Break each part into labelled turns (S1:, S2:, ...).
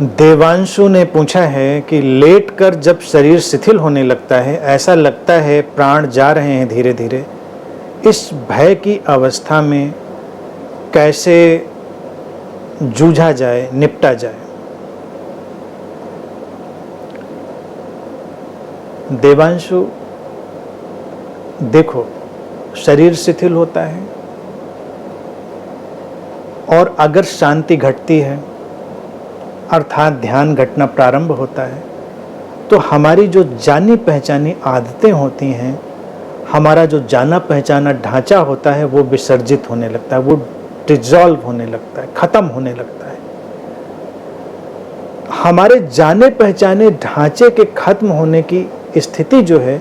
S1: देवांशु ने पूछा है कि लेटकर जब शरीर शिथिल होने लगता है, ऐसा लगता है प्राण जा रहे हैं धीरे धीरे, इस भय की अवस्था में कैसे जूझा जाए, निपटा जाए। देवांशु, देखो, शरीर शिथिल होता है और अगर शांति घटती है अर्थात ध्यान घटना प्रारंभ होता है, तो हमारी जो जानी पहचानी आदतें होती हैं, हमारा जो जाना पहचाना ढांचा होता है, वो विसर्जित होने लगता है, वो डिसॉल्व होने लगता है, खत्म होने लगता है। हमारे जाने पहचाने ढांचे के खत्म होने की स्थिति जो है,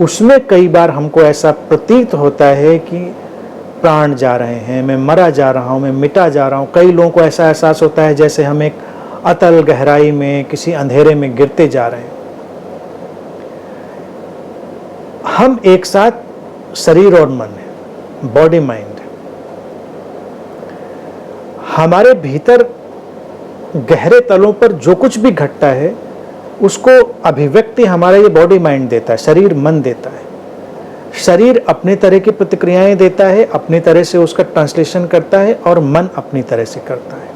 S1: उसमें कई बार हमको ऐसा प्रतीत होता है कि प्राण जा रहे हैं, मैं मरा जा रहा हूँ, मैं मिटा जा रहा हूँ। कई लोगों को ऐसा एहसास होता है जैसे हम एक अतल गहराई में, किसी अंधेरे में गिरते जा रहे हैं। हम एक साथ शरीर और मन है, बॉडी माइंड है। हमारे भीतर गहरे तलों पर जो कुछ भी घटता है, उसको अभिव्यक्ति हमारा ये बॉडी माइंड देता है, शरीर मन देता है। शरीर अपनी तरह की प्रतिक्रियाएं देता है, अपनी तरह से उसका ट्रांसलेशन करता है, और मन अपनी तरह से करता है।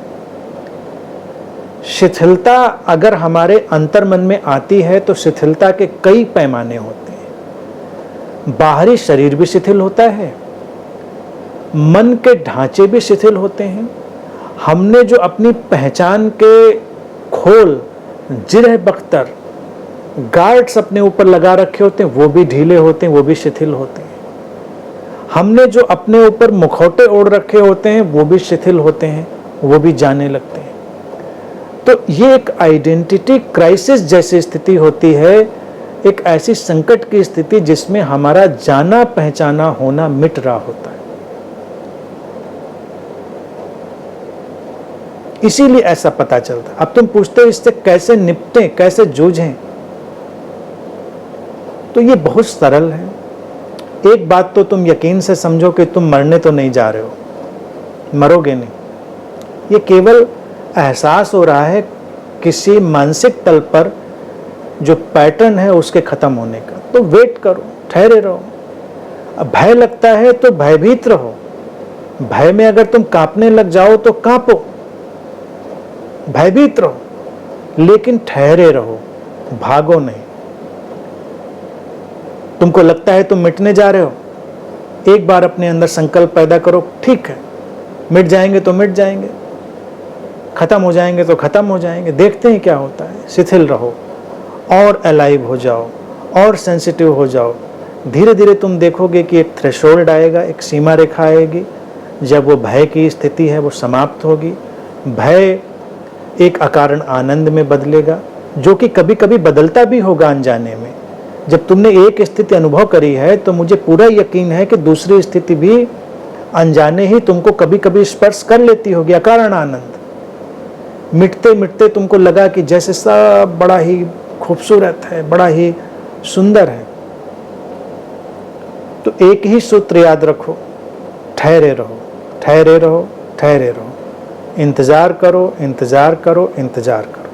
S1: शिथिलता अगर हमारे अंतर्मन में आती है तो शिथिलता के कई पैमाने होते हैं। बाहरी शरीर भी शिथिल होता है, मन के ढांचे भी शिथिल होते हैं। हमने जो अपनी पहचान के खोल, जिरह बख्तर, गार्ड्स अपने ऊपर लगा रखे होते हैं, वो भी ढीले होते हैं, वो भी शिथिल होते हैं। हमने जो अपने ऊपर मुखौटे ओढ़ रखे होते हैं, वो भी शिथिल होते हैं, वो भी जाने लगते हैं। तो ये एक आइडेंटिटी क्राइसिस जैसी स्थिति होती है, एक ऐसी संकट की स्थिति जिसमें हमारा जाना पहचाना होना मिट रहा होता है। इसीलिए ऐसा पता चलता है। अब तुम पूछते हो इससे कैसे निपटें, कैसे जूझें, तो ये बहुत सरल है। एक बात तो तुम यकीन से समझो कि तुम मरने तो नहीं जा रहे हो, मरोगे नहीं। ये केवल एहसास हो रहा है किसी मानसिक तल पर जो पैटर्न है उसके खत्म होने का। तो वेट करो, ठहरे रहो। अब भय लगता है तो भयभीत रहो। भय में अगर तुम कांपने लग जाओ तो कांपो, भयभीत रहो, लेकिन ठहरे रहो, भागो नहीं। तुमको लगता है तुम मिटने जा रहे हो, एक बार अपने अंदर संकल्प पैदा करो, ठीक है, मिट जाएंगे तो मिट जाएंगे, खत्म हो जाएंगे तो खत्म हो जाएंगे, देखते हैं क्या होता है। शिथिल रहो और अलाइव हो जाओ और सेंसिटिव हो जाओ। धीरे धीरे तुम देखोगे कि एक थ्रेशोल्ड आएगा, एक सीमा रेखा आएगी, जब वो भय की स्थिति है वो समाप्त होगी। भय एक अकारण आनंद में बदलेगा, जो कि कभी कभी बदलता भी होगा अनजाने में। जब तुमने एक स्थिति अनुभव करी है तो मुझे पूरा यकीन है कि दूसरी स्थिति भी अनजाने ही तुमको कभी कभी स्पर्श कर लेती होगी। अकारण आनंद मिटते मिटते तुमको लगा कि जैसे सब बड़ा ही खूबसूरत है, बड़ा ही सुंदर है। तो एक ही सूत्र याद रखो, ठहरे रहो, ठहरे रहो, ठहरे रहो। इंतजार करो, इंतजार करो, इंतजार करो।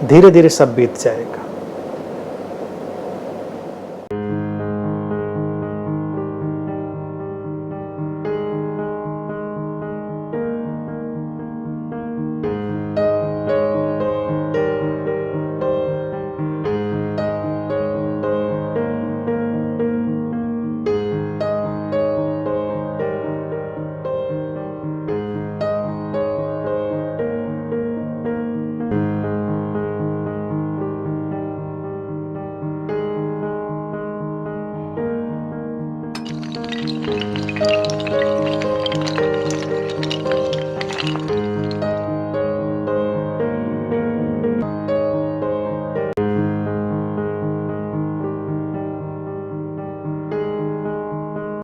S1: धीरे धीरे सब बीत जाएगा।